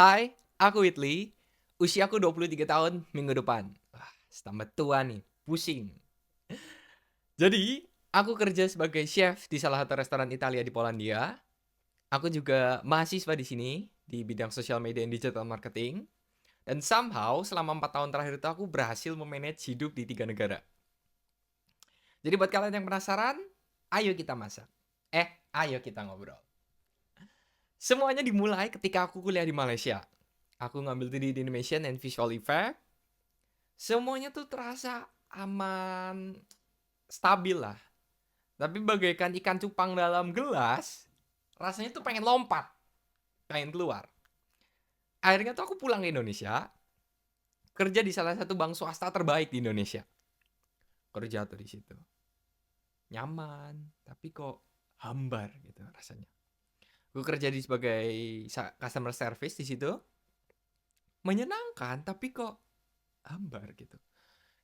Hai, aku Whitley. Usiaku 23 tahun minggu depan. Wah, tambah tua nih, pusing. Jadi, aku kerja sebagai chef di salah satu restoran Italia di Polandia. Aku juga mahasiswa di sini di bidang social media and digital marketing. Dan somehow selama 4 tahun terakhir itu aku berhasil memanage hidup di 3 negara. Jadi buat kalian yang penasaran, ayo kita masak. Ayo kita ngobrol. Semuanya dimulai ketika aku kuliah di Malaysia. Aku ngambil 3D animation and visual effect. Semuanya tuh terasa aman, stabil lah. Tapi bagaikan ikan cupang dalam gelas, rasanya tuh pengen lompat, pengen keluar. Akhirnya tuh aku pulang ke Indonesia, kerja di salah satu bank swasta terbaik di Indonesia. Kerja tuh di situ. Nyaman, tapi kok hambar gitu rasanya. Gue kerja di sebagai customer service di situ. Menyenangkan, tapi kok hambar gitu.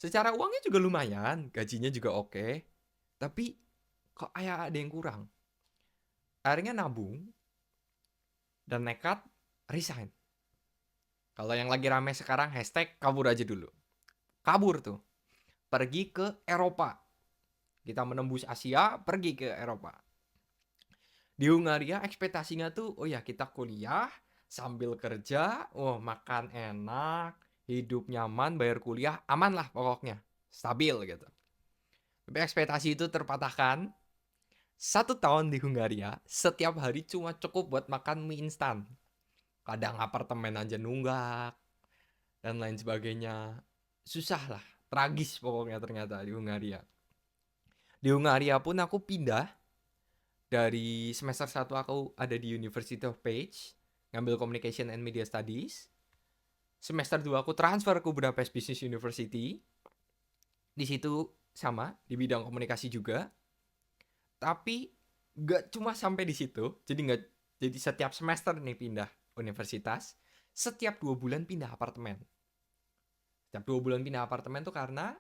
Secara uangnya juga lumayan, gajinya juga oke. Tapi kok kayak ada yang kurang. Akhirnya nabung dan nekat resign. Kalau yang lagi rame sekarang hashtag kabur aja dulu. Kabur tuh. Pergi ke Eropa. Kita menembus Asia, pergi ke Eropa. Di Hungaria ekspektasinya tuh, oh ya kita kuliah sambil kerja, oh makan enak, hidup nyaman, bayar kuliah, aman lah pokoknya. Stabil gitu. Tapi ekspektasi itu terpatahkan. 1 tahun di Hungaria, setiap hari cuma cukup buat makan mie instan. Kadang apartemen aja nunggak, dan lain sebagainya. Susah lah, tragis pokoknya ternyata di Hungaria. Di Hungaria pun aku pindah dari semester 1 aku ada di University of Page, ngambil Communication and Media Studies. Semester 2 aku transfer ke Budapest Business University. Di situ sama, di bidang komunikasi juga. Tapi gak cuma sampai di situ, jadi setiap semester nih pindah universitas, setiap 2 bulan pindah apartemen. Setiap 2 bulan pindah apartemen tuh karena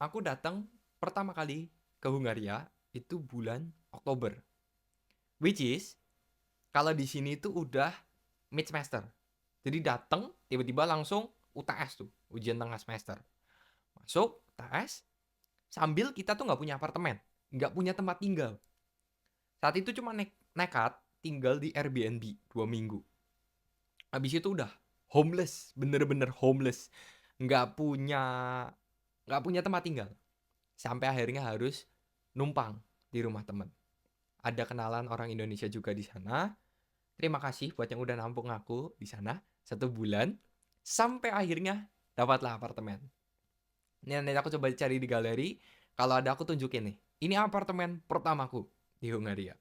aku datang pertama kali ke Hungaria itu bulan Oktober. Which is kalau di sini tuh udah mid semester. Jadi datang tiba-tiba langsung UTS tuh, ujian tengah semester. Masuk UTS sambil kita tuh nggak punya apartemen, nggak punya tempat tinggal. Saat itu cuma nekat tinggal di Airbnb 2 minggu. Habis itu udah homeless, bener-bener homeless, nggak punya nggak punya tempat tinggal. Sampai akhirnya harus numpang di rumah temen. Ada kenalan orang Indonesia juga di sana. Terima kasih buat yang udah nampung aku di sana 1 bulan. Sampai akhirnya dapatlah apartemen. Ini nanti aku coba cari di galeri. Kalau ada aku tunjukin nih. Ini apartemen pertamaku di Hungaria.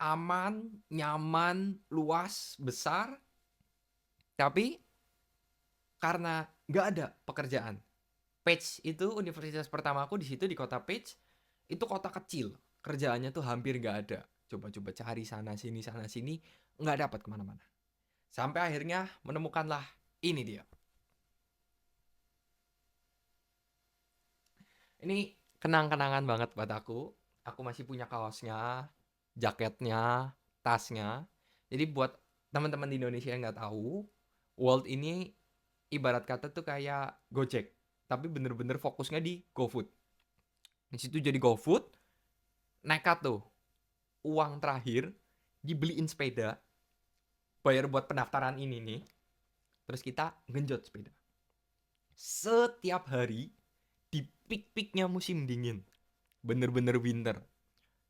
Aman, nyaman, luas, besar. Tapi karena nggak ada pekerjaan. Page itu universitas pertamaku di situ di kota Page. Itu kota kecil. Kerjaannya tuh hampir nggak ada. Coba-coba cari sana sini, nggak dapat kemana-mana. Sampai akhirnya menemukanlah ini dia. Ini kenang-kenangan banget buat aku. Aku masih punya kaosnya, jaketnya, tasnya. Jadi buat teman-teman di Indonesia yang nggak tahu, World ini ibarat kata tuh kayak Gojek, tapi bener-bener fokusnya di GoFood. Di situ jadi GoFood, nekat tuh uang terakhir dibeliin sepeda, bayar buat pendaftaran ini nih, terus kita genjot sepeda. Setiap hari di peak-peaknya musim dingin, bener-bener winter.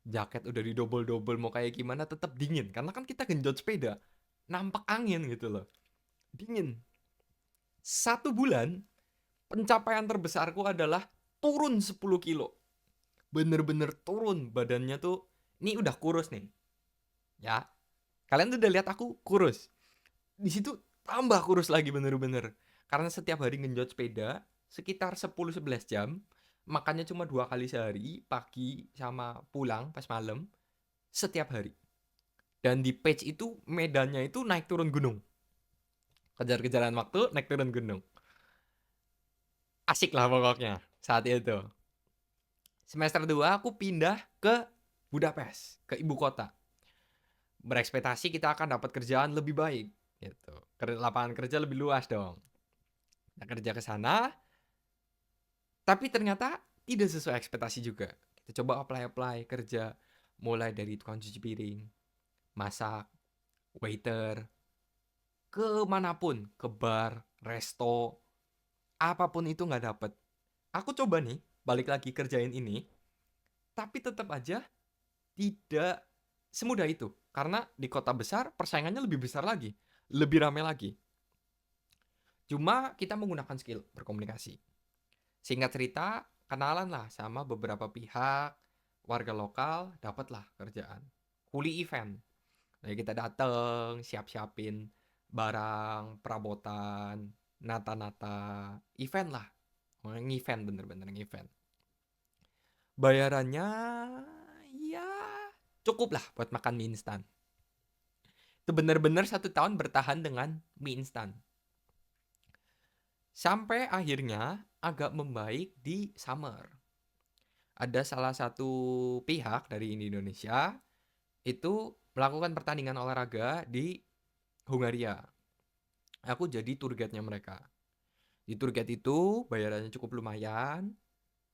Jaket udah di double-double mau kayak gimana tetap dingin karena kan kita genjot sepeda, nampak angin gitu loh. Dingin. 1 bulan pencapaian terbesarku adalah turun 10 kilo. Bener-bener turun badannya tuh. Ini udah kurus nih. Ya. Kalian tuh udah lihat aku kurus. Di situ tambah kurus lagi bener-bener. Karena setiap hari ngenjot sepeda sekitar 10-11 jam. Makannya cuma 2 kali sehari, pagi sama pulang pas malam. Setiap hari. Dan di page itu medannya itu naik turun gunung. Kejar-kejaran waktu, naik turun gunung. Asik lah pokoknya saat itu. Semester 2 aku pindah ke Budapest, ke ibu kota. Berekspektasi kita akan dapat kerjaan lebih baik. gitu. Lapangan kerja lebih luas dong. Nah, kerja ke sana, tapi ternyata tidak sesuai ekspektasi juga. Kita coba apply kerja, mulai dari tukang cuci piring, masak, waiter, ke manapun, ke bar, resto, apapun itu nggak dapet. Aku coba nih, balik lagi kerjain ini, tapi tetap aja tidak semudah itu. Karena di kota besar persaingannya lebih besar lagi, lebih ramai lagi. Cuma kita menggunakan skill berkomunikasi. Singkat cerita, kenalan lah sama beberapa pihak, warga lokal, dapatlah kerjaan. Kuli event. Jadi kita dateng, siap-siapin barang, perabotan, nata-nata, event lah. Event bener-bener event. Bayarannya ya cukup lah buat makan mie instan. Itu bener-bener 1 tahun bertahan dengan mie instan. Sampai akhirnya agak membaik di summer. Ada salah satu pihak dari Indonesia itu melakukan pertandingan olahraga di Hungaria. Aku jadi tour guide-nya mereka. Di tour guide itu bayarannya cukup lumayan,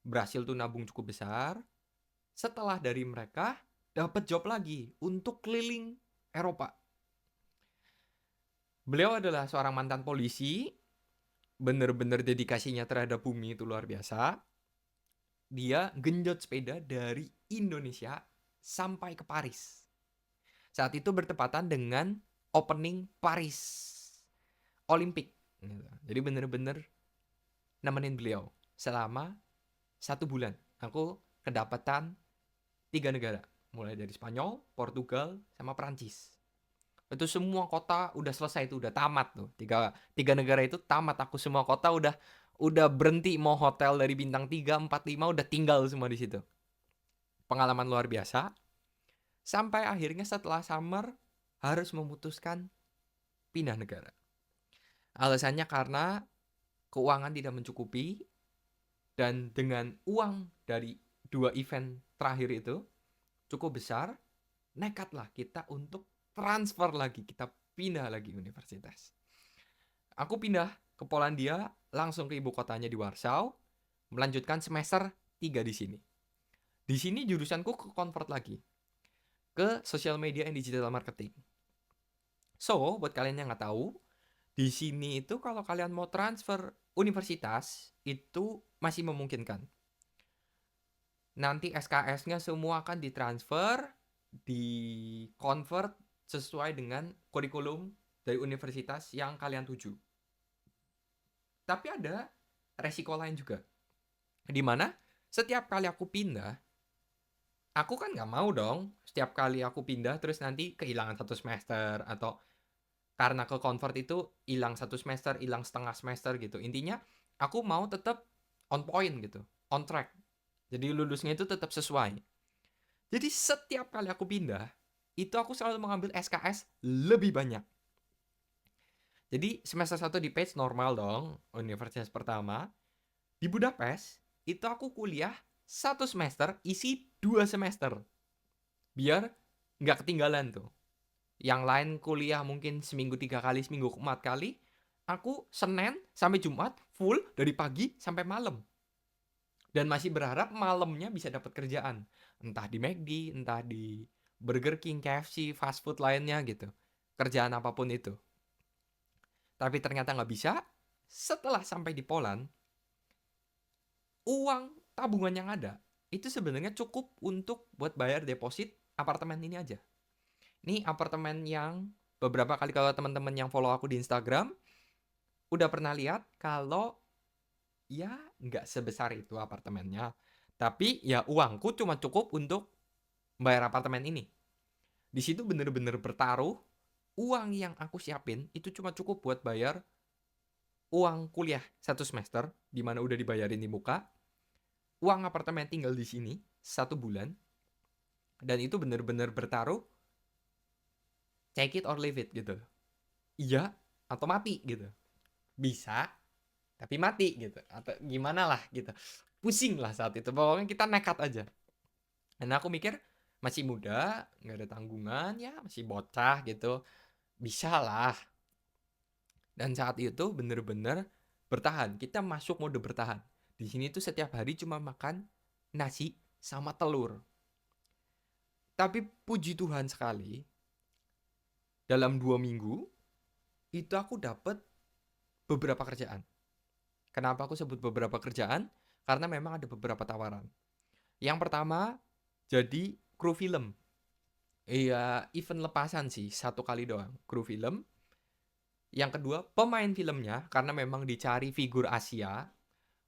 berhasil tuh nabung cukup besar. Setelah dari mereka dapat job lagi untuk keliling Eropa. Beliau adalah seorang mantan polisi, bener-bener dedikasinya terhadap bumi itu luar biasa. Dia genjot sepeda dari Indonesia sampai ke Paris. Saat itu bertepatan dengan opening Paris Olimpik. Jadi bener-bener nemenin beliau selama 1 bulan. Aku kedapatan 3 negara. Mulai dari Spanyol, Portugal, sama Prancis. Itu semua kota udah selesai, itu udah tamat tuh. Tiga negara itu tamat. Aku semua kota udah berhenti, mau hotel dari bintang 3, 4, 5 udah tinggal semua di situ. Pengalaman luar biasa. Sampai akhirnya setelah summer harus memutuskan pindah negara. Alasannya karena keuangan tidak mencukupi, dan dengan uang dari 2 event terakhir itu cukup besar, nekatlah kita untuk transfer lagi, kita pindah lagi universitas. Aku pindah ke Polandia, langsung ke ibu kotanya di Warsaw, melanjutkan semester 3 di sini. Di sini jurusanku ke convert lagi ke social media and digital marketing. So, buat kalian yang nggak tahu, di sini itu kalau kalian mau transfer universitas itu masih memungkinkan. Nanti SKS-nya semua akan ditransfer, di-convert sesuai dengan kurikulum dari universitas yang kalian tuju. Tapi ada resiko lain juga. Di mana setiap kali aku pindah, aku kan nggak mau dong setiap kali aku pindah terus nanti kehilangan 1 semester, atau karena ke convert itu hilang 1 semester, hilang setengah semester gitu. Intinya aku mau tetap on point gitu, on track. Jadi lulusnya itu tetap sesuai. Jadi setiap kali aku pindah, itu aku selalu mengambil SKS lebih banyak. Jadi semester 1 di Page normal dong, universitas pertama. Di Budapest, itu aku kuliah 1 semester, isi 2 semester. Biar nggak ketinggalan tuh. Yang lain kuliah mungkin seminggu 3 kali, seminggu 4 kali. Aku Senin sampai Jumat full dari pagi sampai malam. Dan masih berharap malamnya bisa dapat kerjaan. Entah di McD, entah di Burger King, KFC, fast food lainnya gitu. Kerjaan apapun itu. Tapi ternyata nggak bisa. Setelah sampai di Poland, uang tabungan yang ada itu sebenarnya cukup untuk buat bayar deposit apartemen ini aja. Ini apartemen yang beberapa kali kalau teman-teman yang follow aku di Instagram udah pernah lihat kalau ya nggak sebesar itu apartemennya. Tapi ya uangku cuma cukup untuk bayar apartemen ini. Di situ bener-bener bertaruh, uang yang aku siapin itu cuma cukup buat bayar uang kuliah 1 semester, di mana udah dibayarin di muka, uang apartemen tinggal di sini 1 bulan, dan itu bener-bener bertaruh, take it or leave it gitu. Iya atau mati gitu. Bisa, tapi mati gitu. Atau gimana lah gitu. Pusing lah saat itu. Pokoknya kita nekat aja. Dan aku mikir, masih muda, nggak ada tanggungan, ya masih bocah gitu. Bisa lah. Dan saat itu bener-bener bertahan. Kita masuk mode bertahan. Di sini tuh setiap hari cuma makan nasi sama telur. Tapi puji Tuhan sekali, dalam 2 minggu itu aku dapat beberapa kerjaan. Kenapa aku sebut beberapa kerjaan? Karena memang ada beberapa tawaran. Yang pertama, jadi kru film. Iya, event lepasan sih, 1 kali doang, kru film. Yang kedua, pemain filmnya, karena memang dicari figur Asia,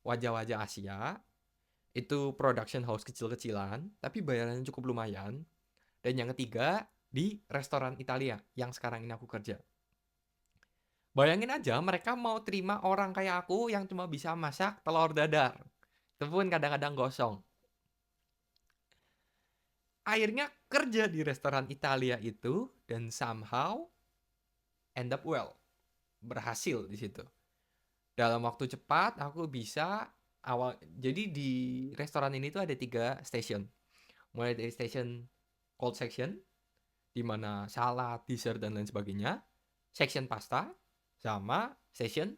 wajah-wajah Asia. Itu production house kecil-kecilan, tapi bayarannya cukup lumayan. Dan yang ketiga, di restoran Italia, yang sekarang ini aku kerja. Bayangin aja, mereka mau terima orang kayak aku yang cuma bisa masak telur dadar. Itu pun kadang-kadang gosong. Akhirnya kerja di restoran Italia itu dan somehow end up well. Berhasil di situ. Dalam waktu cepat aku bisa jadi di restoran ini tuh ada 3 station. Mulai dari station cold section di mana salad, dessert dan lain sebagainya, section pasta sama section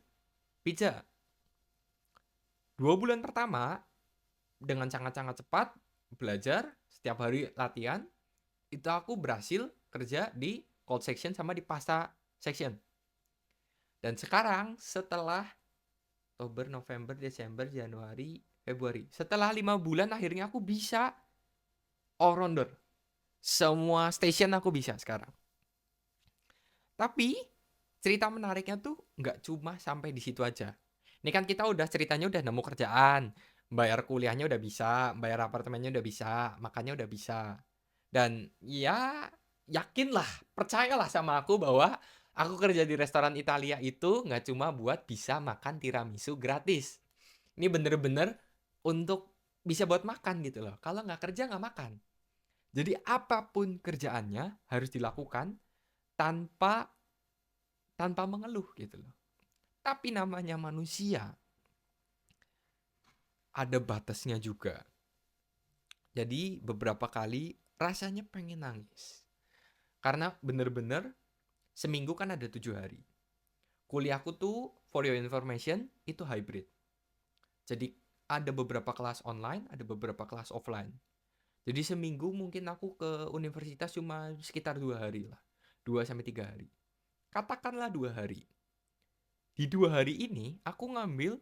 pizza. 2 bulan pertama dengan sangat-sangat cepat belajar, setiap hari latihan, itu aku berhasil kerja di cold section sama di pasta section. Dan sekarang setelah Oktober, November, Desember, Januari, Februari, setelah 5 bulan akhirnya aku bisa all rounder. Semua station aku bisa sekarang. Tapi cerita menariknya tuh nggak cuma sampai di situ aja. Ini kan kita udah ceritanya udah nemu kerjaan, bayar kuliahnya udah bisa, bayar apartemennya udah bisa, makannya udah bisa. Dan ya yakinlah, percayalah sama aku bahwa aku kerja di restoran Italia itu nggak cuma buat bisa makan tiramisu gratis. Ini bener-bener untuk bisa buat makan gitu loh. Kalau nggak kerja nggak makan. Jadi apapun kerjaannya harus dilakukan tanpa tanpa mengeluh gitu loh. Tapi namanya manusia ada batasnya juga. Jadi beberapa kali rasanya pengen nangis. Karena bener-bener seminggu kan ada 7 hari. Kuliahku tuh for your information itu hybrid. Jadi ada beberapa kelas online, ada beberapa kelas offline. Jadi seminggu mungkin aku ke universitas cuma sekitar 2 hari lah. 2 sampai 3 hari. Katakanlah 2 hari. Di 2 hari ini aku ngambil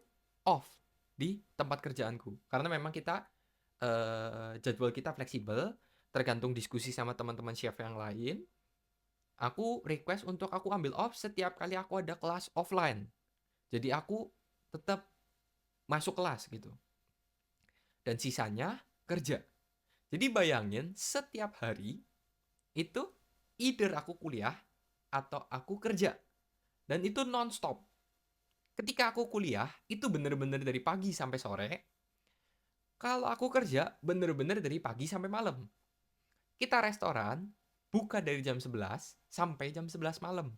off di tempat kerjaanku. Karena memang kita jadwal kita fleksibel, tergantung diskusi sama teman-teman chef yang lain. Aku request untuk aku ambil off setiap kali aku ada kelas offline. Jadi aku tetap masuk kelas gitu. Dan sisanya kerja. Jadi bayangin setiap hari itu either aku kuliah atau aku kerja. Dan itu non-stop. Ketika aku kuliah, itu bener-bener dari pagi sampai sore. Kalau aku kerja, bener-bener dari pagi sampai malam. Kita restoran, buka dari jam 11 sampai jam 11 malam.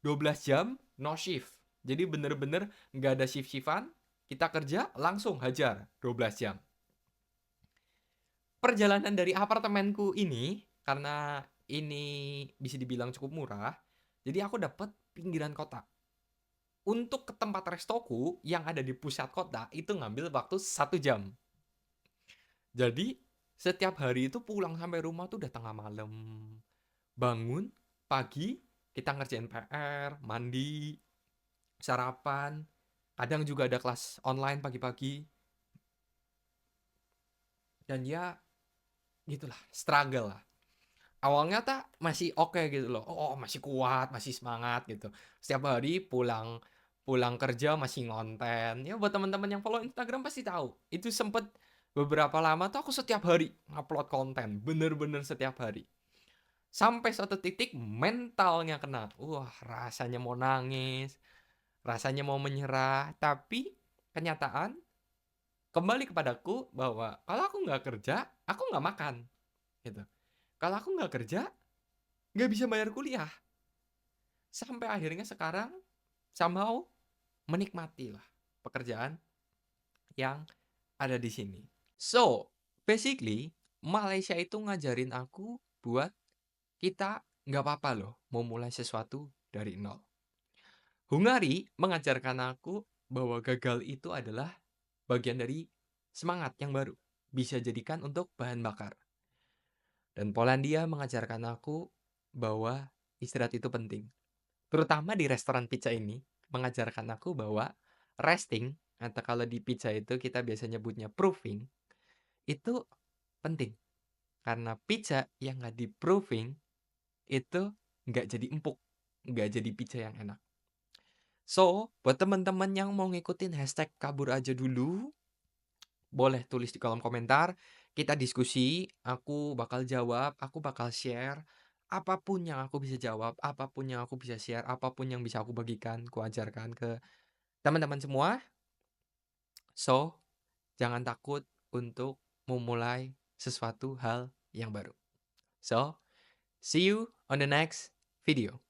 12 jam, no shift. Jadi bener-bener nggak ada shift-shiftan, kita kerja langsung hajar 12 jam. Perjalanan dari apartemenku ini, karena ini bisa dibilang cukup murah, jadi aku dapat pinggiran kota. Untuk ke tempat restoku yang ada di pusat kota, itu ngambil waktu 1 jam. Jadi setiap hari itu pulang sampai rumah tuh udah tengah malam. Bangun pagi, kita ngerjain PR, mandi, sarapan. Kadang juga ada kelas online pagi-pagi. Dan ya gitulah, struggle lah. Awalnya tak masih oke gitu loh. Oh, masih kuat, masih semangat gitu. Setiap hari pulang pulang kerja masih ngonten. Ya buat teman-teman yang follow Instagram pasti tahu. Itu sempet beberapa lama tuh aku setiap hari ngupload konten. Bener-bener setiap hari. Sampai suatu titik mentalnya kena. Wah, rasanya mau nangis. Rasanya mau menyerah. Tapi kenyataan kembali kepadaku bahwa kalau aku nggak kerja, aku nggak makan. Gitu. Kalau aku nggak kerja, nggak bisa bayar kuliah. Sampai akhirnya sekarang somehow menikmati lah pekerjaan yang ada di sini. So, basically Malaysia itu ngajarin aku buat kita nggak apa-apa loh mau mulai sesuatu dari nol. Hungary mengajarkan aku bahwa gagal itu adalah bagian dari semangat yang baru, bisa jadikan untuk bahan bakar. Dan Polandia mengajarkan aku bahwa istirahat itu penting. Terutama di restoran pizza ini, mengajarkan aku bahwa resting, atau kalau di pizza itu kita biasa nyebutnya proofing, itu penting. Karena pizza yang nggak di-proofing, itu nggak jadi empuk, nggak jadi pizza yang enak. So, buat teman-teman yang mau ngikutin hashtag kabur aja dulu, boleh tulis di kolom komentar, kita diskusi, aku bakal jawab, aku bakal share, apapun yang aku bisa jawab, apapun yang aku bisa share, apapun yang bisa aku bagikan, aku ajarkan ke teman-teman semua. So, jangan takut untuk memulai sesuatu hal yang baru. So, see you on the next video.